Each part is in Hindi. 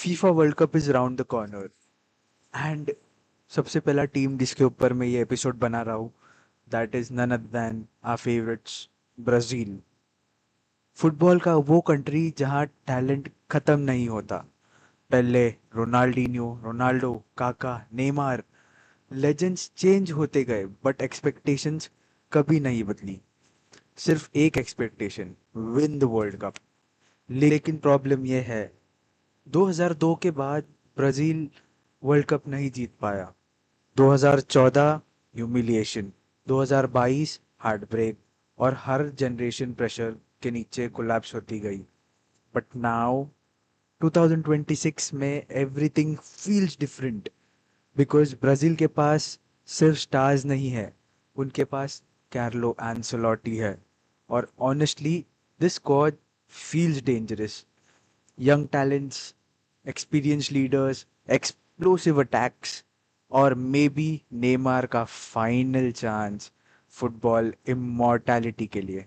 FIFA world cup is round the corner and सबसे पहला टीम जिसके ऊपर मैं ये एपिसोड बना रहा हूँ that is none other than our favourites Brazil. Football का वो कंट्री जहाँ टैलेंट खत्म नहीं होता। पहले Ronaldinho, Ronaldo, Kaka, Neymar, legends change होते गए बट एक्सपेक्टेशंस कभी नहीं बदली। सिर्फ एक expectation, win the world cup. लेकिन प्रॉब्लम यह है 2002 के बाद ब्राजील वर्ल्ड कप नहीं जीत पाया। 2014 ह्यूमिलिएशन, 2022 हार्ट ब्रेक और हर जनरेशन प्रेशर के नीचे कोलैप्स होती गई। बट नाउ 2026 में everything feels different because Brazil के पास सिर्फ स्टार्स नहीं है, उनके पास कार्लो एंसेलोटी है। और honestly this squad feels dangerous. young talents, experienced leaders, explosive attacks और मे बी नेमार का फाइनल चांस फुटबॉल इमॉर्टैलिटी के लिए।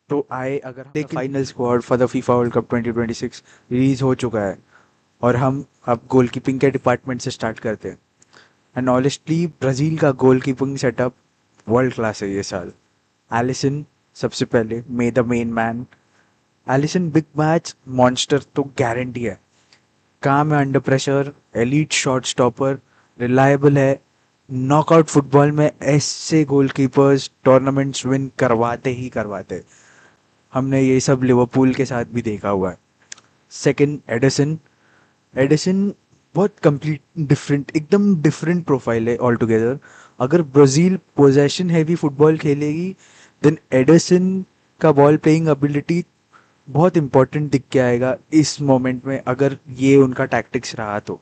तो आए अगर लेकिन final squad for the FIFA world cup 2026 release हो चुका है और हम अब गोलकीपिंग के डिपार्टमेंट से स्टार्ट करते हैं। एंड ऑनेस्टली ब्राजील का गोलकीपिंग सेटअप वर्ल्ड क्लास है ये साल। एलिसन सबसे पहले, may the main man. Alisson big match monster तो गारंटी है। काम है under pressure, elite shot stopper, reliable है। नॉकआउट फुटबॉल में ऐसे गोलकीपर्स टूर्नामेंट्स विन करवाते ही करवाते। हमने ये सब लिवरपूल के साथ भी देखा हुआ है। Second Edison. एडिसन बहुत कंप्लीट डिफरेंट, एकदम डिफरेंट प्रोफाइल है ऑल टुगेदर। अगर ब्राजील पोजेशन हैवी फुटबॉल खेलेगी देन एडिसन का बॉल प्लेइंग एबिलिटी बहुत इंपॉर्टेंट दिख के आएगा इस मोमेंट में अगर ये उनका टैक्टिक्स रहा तो।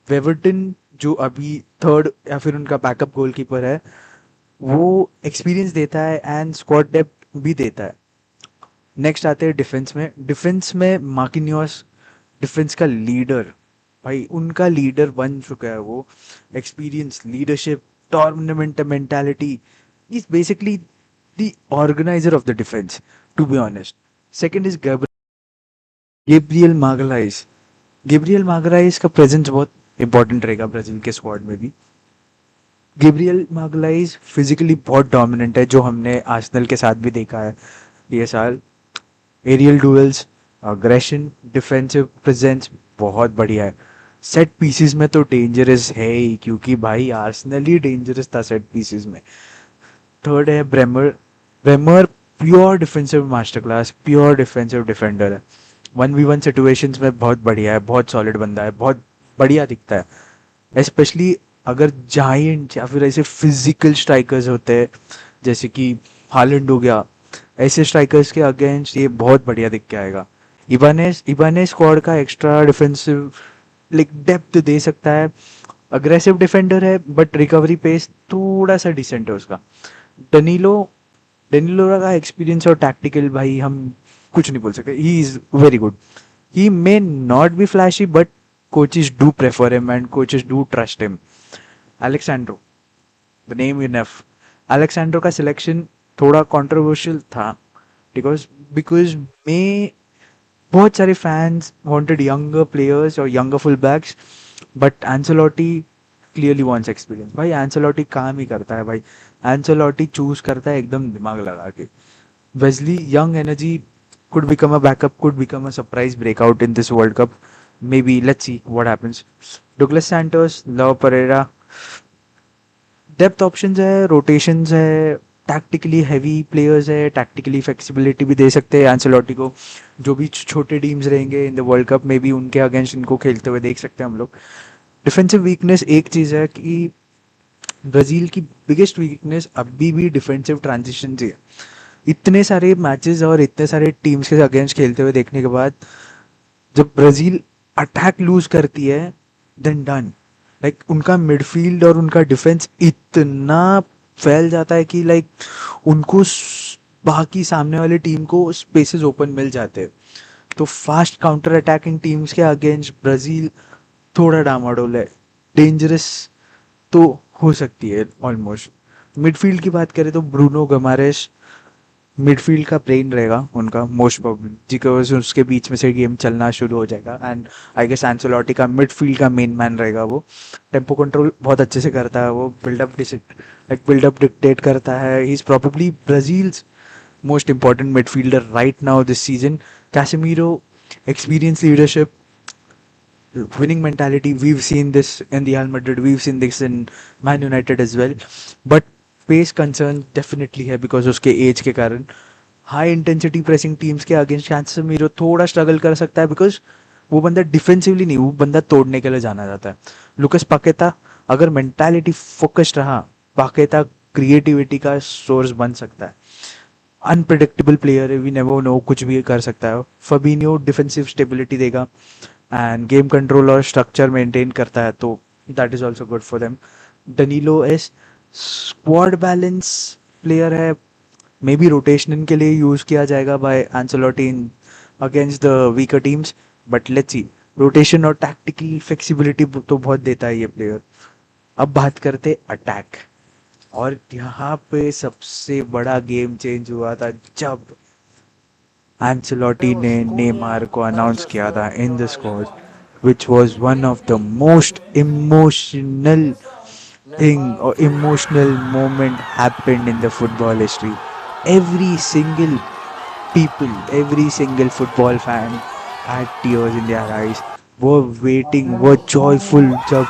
वेवर्टन जो अभी थर्ड या फिर उनका बैकअप गोलकीपर है, वो एक्सपीरियंस देता है एंड स्क्वाड डेप्थ भी देता है। नेक्स्ट आते हैं डिफेंस में। डिफेंस में मार्किन्योस डिफेंस का लीडर, भाई उनका लीडर बन चुका है वो। Experience, leadership, tournament mentality, is basically the organiser of the defence to be honest. Second is Gabriel Magalhaes. Gabriel Magalhaes का प्रेजेंस बहुत इंपॉर्टेंट रहेगा ब्राजील के स्क्वाड में भी। गेब्रियल मागलाइस फिजिकली बहुत डोमिनेंट है, जो हमने आर्सेनल के साथ भी देखा है ये साल। Aerial dwells, aggression, defensive presence बहुत बढ़िया है। सेट पीसेस में तो डेंजरस है ही, क्योंकि भाई आर्सेनल ही डेंजरस था सेट पीसेस में। थर्ड है Bremer. Bremer pure defensive master class, pure defensive defender है। 1v1 सिचुएशंस में बहुत बढ़िया है, बहुत सॉलिड बंदा है, बहुत बढ़िया दिखता है। स्पेशली अगर जायंट या फिर ऐसे फिजिकल स्ट्राइकर्स होते हैं जैसे कि हालैंड हो गया, ऐसे स्ट्राइकर्स के अगेंस्ट ये बहुत बढ़िया दिख के आएगा। इबानेस इबानेस स्क्वाड का एक्स्ट्रा डिफेंसिव लाइक डेप्थ दे सकता है। अग्रेसिव डिफेंडर है बट रिकवरी पेस थोड़ा सा डिसेंट है उसका। डनीलो डेनिलो का एक्सपीरियंस और टैक्टिकल भाई हम कुछ नहीं बोल सकते, he is very good. He may not be flashy but coaches do prefer him and coaches do trust him. Alexandro, the name enough. Alexandro का सिलेक्शन थोड़ा कंट्रोवर्शियल था बिकॉज बिकॉज में बहुत सारे फैंस वांटेड यंगर प्लेयर्स और younger full backs, but Ancelotti clearly wants experience. भाई एंसेलोटी काम ही करता है भाई, एंसेलोटी चूज करता है एकदम दिमाग लगा के। Wesley young energy could become a backup, could become a surprise breakout in this World Cup. Maybe let's see what happens. Douglas Santos, Leo Pereira, depth options है, रोटेशंस है, टैक्टिकली हैवी प्लेयर्स है, टैक्टिकली फ्लेक्सिबिलिटी भी दे सकते हैं एंसेलोटी को। जो भी छोटे टीम्स रहेंगे इन द वर्ल्ड कप में भी उनके अगेंस्ट इनको खेलते हुए देख सकते हैं हम लोग। डिफेंसिव वीकनेस एक चीज़ है कि ब्राज़ील की बिगेस्ट वीकनेस अभी भी डिफेंसिव ट्रांजिशन ही है। इतने सारे मैचेस और इतने सारे टीम्स के अगेंस्ट खेलते हुए देखने के बाद जब ब्राजील अटैक लूज करती है देन डन। लाइक उनका मिडफील्ड और उनका डिफेंस इतना फैल जाता है कि लाइक उनको बाकी सामने वाली टीम को स्पेसेस ओपन मिल जाते हैं। तो फास्ट काउंटर अटैकिंग टीम्स के अगेंस्ट ब्राजील थोड़ा डामाडोल है, डेंजरस तो हो सकती है ऑलमोस्ट। मिडफील्ड की बात करें तो ब्रूनो गमारेस, मिडफील्ड का ब्रेन रहेगा उनका मोस्ट प्रोबेबली, बिकॉज उसके बीच में से गेम चलना शुरू हो जाएगा। एंड आई गेस एंसेलोटी का मिडफील्ड का मेन मैन रहेगा वो। टेम्पो कंट्रोल बहुत अच्छे से करता है वो, बिल्डअप डिक्टेट करता है। He is probably Brazil's most important midfielder right now this season. Casemiro, experience, leadership, winning mentality. We've seen this in Real Madrid. We've seen this in Man United as well. But pace concern definitely है because उसके एज के कारण हाई इंटेंसिटी प्रेसिंग टीम्स के अगेंस्ट कैसेमीरो थोड़ा स्ट्रगल कर सकता है, बिकॉज वो बंदा डिफेंसिवली नहीं, वो बंदा तोड़ने के लिए जाना जाता है। लुकस पाकेता अगर मेंटालिटी फोकस्ड रहा, पाकेता क्रिएटिविटी का सोर्स बन सकता है। अनप्रिडिक्टेबल प्लेयर है, वी नेवर नो, कुछ भी कर सकता है। फबीनियो डिफेंसिव स्टेबिलिटी देगा एंड गेम कंट्रोल और स्ट्रक्चर मेंटेन करता है, तो that is also good for them. Danilo as squad balance player है, मे बी रोटेशन के लिए यूज किया जाएगा by Ancelotti in against the weaker teams, but let's see. Rotation और टैक्टिकल फ्लेक्सिबिलिटी तो बहुत देता है ये प्लेयर। अब बात करते अटैक, और यहाँ पे सबसे बड़ा गेम चेंज हुआ था जब एंसेलोटी ने नेमार को अनाउंस किया था इन the squad, which was one of the most emotional thing or emotional moment happened in the football history. Every single people, every single football fan had tears in their eyes, were waiting, were joyful जब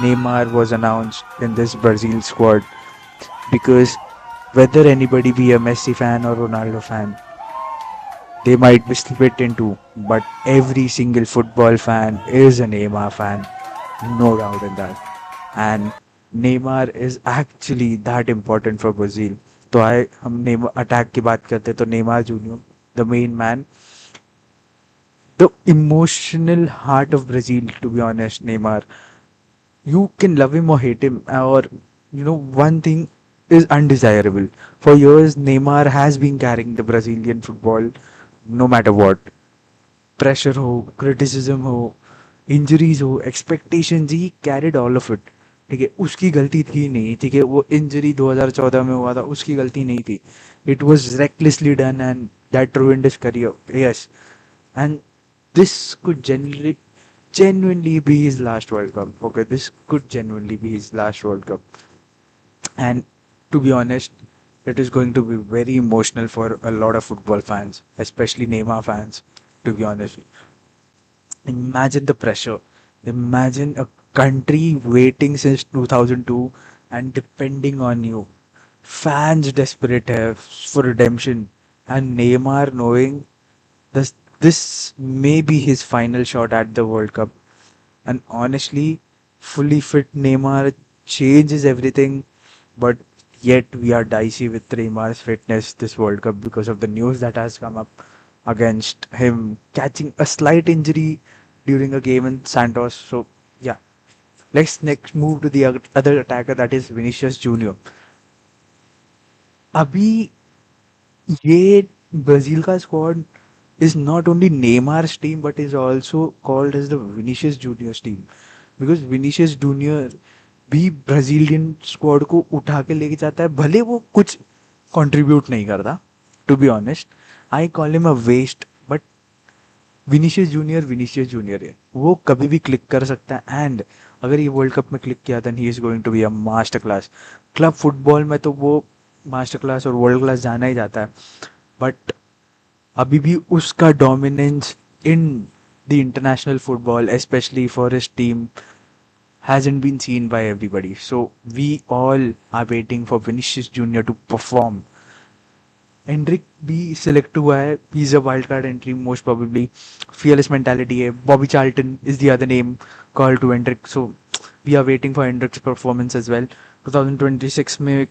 Neymar was announced in this Brazil squad, because whether anybody be a Messi fan or Ronaldo fan, they might be split in two, but every single football fan is a Neymar fan, no doubt in that. And Neymar is actually that important for Brazil. तो आए हम नेमार अटैक की बात करते तो Neymar Junior, the main man, the emotional heart of Brazil, to be honest. Neymar, you can love him or hate him, or one thing is undesirable. For years Neymar has been carrying the Brazilian football, no matter what, pressure हो, criticism हो, injuries हो, expectations, he carried all of it. ठीक है, उसकी गलती थी नहीं, ठीक है, वो इंजरी 2014 में हुआ था, उसकी गलती नहीं थी। It was recklessly done and that ruined his career, yes. And this could genuinely be his last World Cup. Okay, this could genuinely be his last World Cup. And to be honest, it is going to be very emotional for a lot of football fans, especially Neymar fans, to be honest. Imagine the pressure. Imagine a country waiting since 2002 and depending on you. Fans desperate have for redemption. And Neymar knowing this may be his final shot at the World Cup. And honestly, fully fit Neymar changes everything. But yet we are dicey with Neymar's fitness this World Cup because of the news that has come up against him catching a slight injury during a game in Santos. So yeah, let's next move to the other attacker, that is Vinicius Junior. अभी ये ब्राजील का squad is not only Neymar's team but is also called as the Vinicius Junior's team, because Vinicius Junior भी ब्राजीलियन स्क्वाड को उठा के लेके जाता है, भले वो कुछ कंट्रीब्यूट नहीं करता, to be honest. I call him a waste, but Vinicius Junior है, वो कभी भी क्लिक कर सकता है। एंड अगर ये वर्ल्ड कप में क्लिक किया then he is going to be a master class. Club football में तो वो मास्टर क्लास और वर्ल्ड क्लास जाना ही जाता है, बट अभी भी उसका dominance in the international football, specially for his team, hasn't been seen by everybody. So we all are waiting for Vinicius Junior to perform. Endrick भी सिलेक्ट हुआ है, he is a wild card entry most probably. Fearless mentality है। Bobby Charlton is the other name call to Endrick, so we are waiting for Endrick's performance as well. 2026 में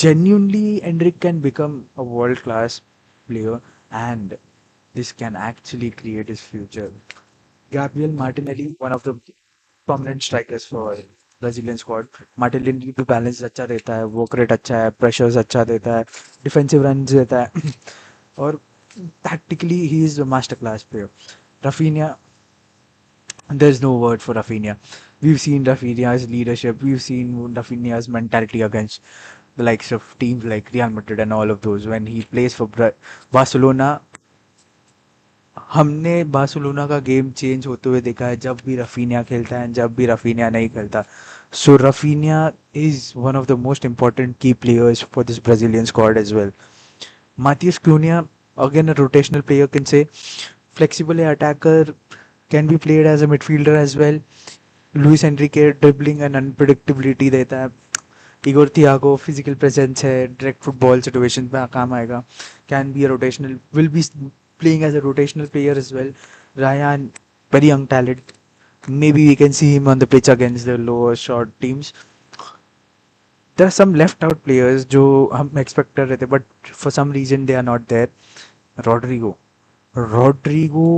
genuinely Endrick can become a world class player, and this can actually create his future. Gabriel Martinelli, one of the prominent strikers for Brazilian squad. Martinelli भी बैलेंस अच्छा देता है, वर्क रेट अच्छा है, प्रेशर्स अच्छा देता है, डिफेंसिव रन देता है और tactically he is a master class player. Rafinha, there's no word for Rafinha. We've seen Rafinha's leadership, we've seen Rafinha's mentality against the likes of teams like Real Madrid and all of those. When he plays for Barcelona, हमने बार्सिलोना का गेम चेंज होते हुए देखा है जब भी रफीनिया खेलता है जब भी रफीनिया नहीं खेलता. So Raphinha is one of the most important key players for this Brazilian squad as well. Matheus Cunha, again a rotational player, can say flexible attacker, can be played as a midfielder as well. Luis Enrique dribbling and unpredictability देता है. Igor Thiago physical presence है, direct football situation पे काम आएगा. Can be a rotational, will be playing as a rotational player as well. Ryan, very young talent. Maybe we can see him on the pitch against the lower short teams. There are some left out players जो हम expect कर रहे थे, but for some reason they are not there. Rodrigo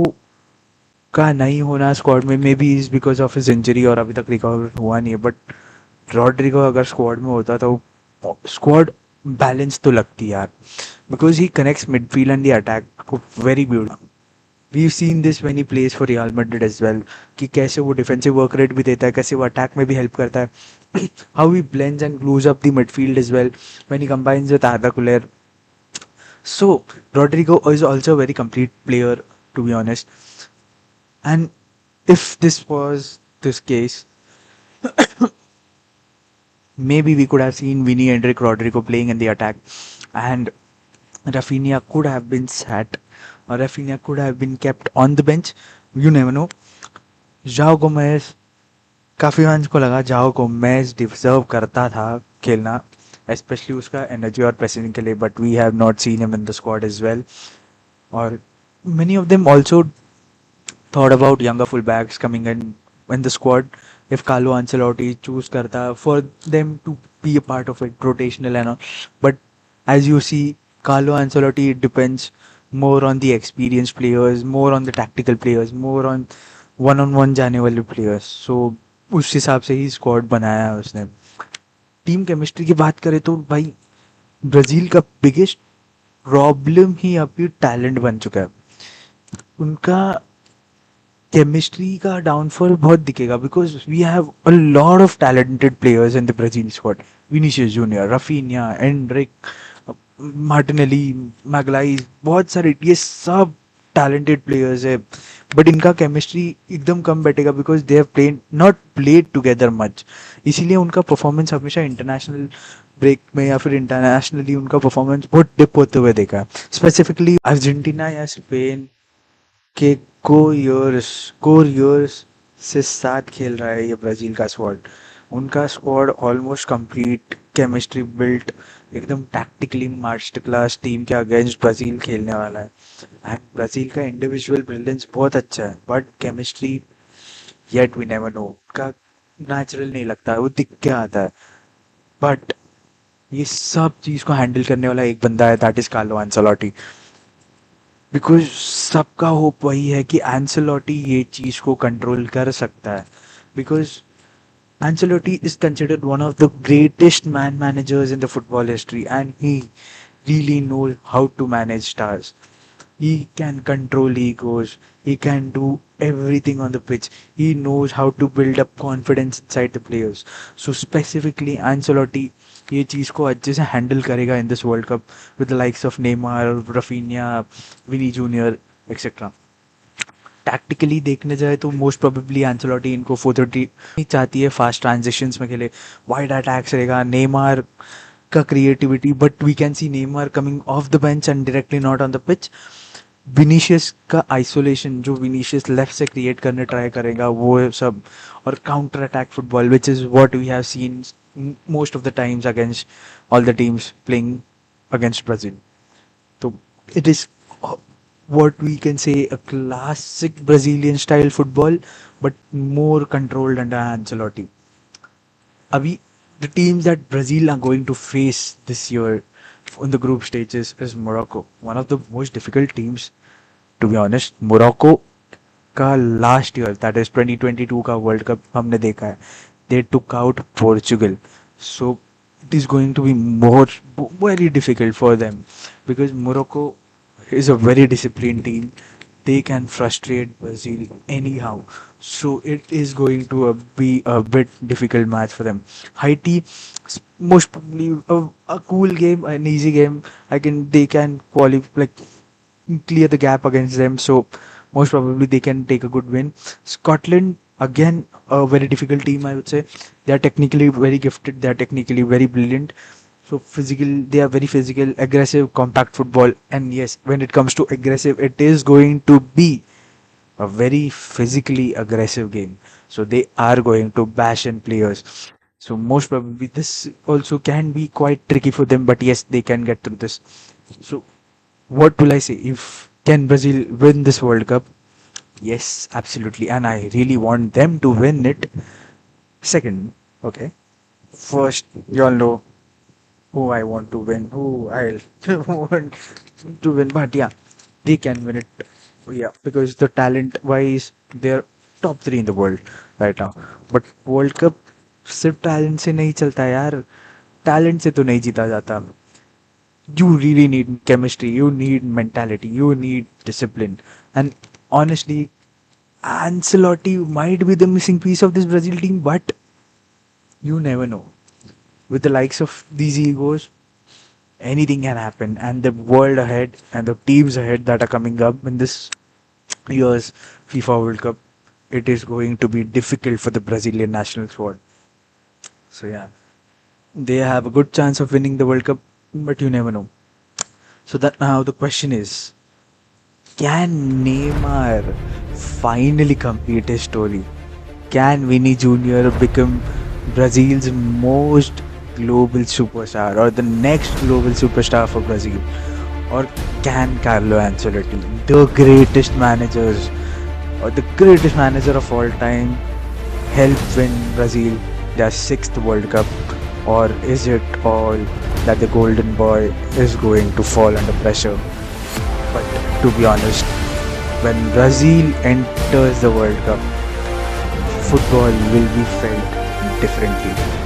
का नहीं होना स्क्वाड में may be is because of his injury और अभी तक रिकवर हुआ नहीं है. बट रॉड्रिगो अगर स्क्वाड में होता तो स्क्वाड बैलेंस तो लगती यार, because he connects midfield and the attack को very beautiful. We seen this when he plays for Real Madrid as well कि कैसे वो डिफेंसिव वर्क रेट भी देता है, कैसे वो अटैक में भी हेल्प करता है. How he blends and glues up the midfield as well when he combines with Arda Güler. So Rodrigo is also a very complete player, to be honest. And if this was this case, maybe we could have seen Vinny Hendrick Rodrigo playing in the attack, and Rafinha could have been sat, or Rafinha could have been kept on the bench. You never know. Joao Gomez, काफ़ी फैंस को लगा जाओ गोमेज डिजर्व करता था खेलना, स्पेशली उसका एनर्जी और प्रेसिंग के लिए, but we have not seen him in the squad as well. और many of them also thought about younger fullbacks coming in the squad if Carlo Ancelotti choose karta for them to be a part of it, rotational and all. But as you see, Carlo Ancelotti, it depends more on the experienced players, more on the tactical players, more on one-on-one जाने वाले players. So उस हिसाब से ही स्क्वाड बनाया है उसने. टीम केमिस्ट्री की बात करें तो भाई ब्राजील का बिगेस्ट प्रॉब्लम ही अभी टैलेंट बन चुका है. उनका केमिस्ट्री का डाउनफॉल बहुत दिखेगा because we have a lot of talented players in the Brazil squad. Vinicius Junior, Raphinha, Endrick, Martinelli, Magalhaes, बहुत सारे ये सब टैलेंटेड प्लेयर्स है, बट इनका केमिस्ट्री एकदम कम बैठेगा because they have played not played together much. इसीलिए उनका परफॉर्मेंस हमेशा इंटरनेशनल ब्रेक में या फिर इंटरनेशनली उनका परफॉर्मेंस बहुत डिप होते हुए देखा है. स्पेसिफिकली अर्जेंटीना या स्पेन के कोर ईयर्स से साथ खेल रहा है ये ब्राज़ील का स्क्वाड. उनका squad almost complete, chemistry built, एकदम टैक्टिकली मास्टर क्लास टीम के अगेंस्ट ब्राज़ील खेलने वाला है. एंड ब्राज़ील का इंडिविजुअल ब्रिलियंस बहुत अच्छा है, but chemistry yet we never know. का नेचुरल नहीं लगता है, वो दिख के आता है. बट ये सब चीज़ को हैंडल करने वाला एक बंदा है, that is Carlo Ancelotti. Because सबका होप वही है कि एंसेलोटी ये चीज़ को कंट्रोल कर सकता है. Because Ancelotti is considered one of the greatest managers in the football history, and he really knows how to manage stars. He can control egos. He can do everything on the pitch. He knows how to build up confidence inside the players. So specifically, Ancelotti ये चीज़ को अच्छे से हैंडल करेगा in this world cup with the likes of Neymar, Raphinha, Vini Junior etcetera. Tactically देखने जाए तो मोस्ट प्रोबेबली एंसेलोटी इनको 4-3 चाहती है, फास्ट ट्रांजिशंस में खेले, वाइड अटैक्स रहेगा, नेमार का creativity, but we can see Neymar coming off the bench and directly not on the pitch. Vinicius का आइसोलेशन जो विनीशियस लेफ्ट से क्रिएट करने ट्राई करेगा वो सब, और counter attack football which is what we have seen most of the times against all the teams playing against Brazil. So it is what we can say a classic Brazilian style football, but more controlled under Ancelotti. Abhi, the teams that Brazil are going to face this year in the group stages is Morocco. One of the most difficult teams, to be honest. Morocco का last year, that is 2022 का World Cup हमने देखा है, they took out Portugal. So it is going to be very difficult for them because Morocco is a very disciplined team. they can frustrate Brazil anyhow. So it is going to be a bit difficult match for them. Haiti, most probably a cool game, an easy game. They can qualify, like clear the gap against them. So most probably they can take a good win. Scotland, again, a very difficult team, I would say. They are technically very gifted. They are technically very brilliant. So physical, they are very physical, aggressive, compact football. And yes, when it comes to aggressive, it is going to be a very physically aggressive game. So they are going to bash in players. So most probably this also can be quite tricky for them, but yes, they can get through this. So what will I say? If can Brazil win this World Cup? Yes, absolutely, and I really want them to win it. Second, okay. First, you all know who I want to win, who I'll want to win, but yeah, they can win it. Yeah, because the talent wise, they're top three in the world right now. But World Cup सिर्फ टैलेंट से नहीं चलता यार. टैलेंट से तो नहीं जीता जाता. You really need chemistry, you need mentality, you need discipline. And honestly, Ancelotti might be the missing piece of this Brazil team, but you never know. With the likes of these egos, anything can happen. And the world ahead and the teams ahead that are coming up in this year's FIFA World Cup, it is going to be difficult for the Brazilian national squad. So yeah, they have a good chance of winning the World Cup, but you never know. So that now the question is, can Neymar finally complete his story? Can Vinny Jr. become Brazil's most global superstar or the next global superstar for Brazil? Or can Carlo Ancelotti, the greatest managers or the greatest manager of all time, help win Brazil their sixth World Cup? Or is it all that the golden boy is going to fall under pressure? But to be honest, when Brazil enters the World Cup, football will be felt differently.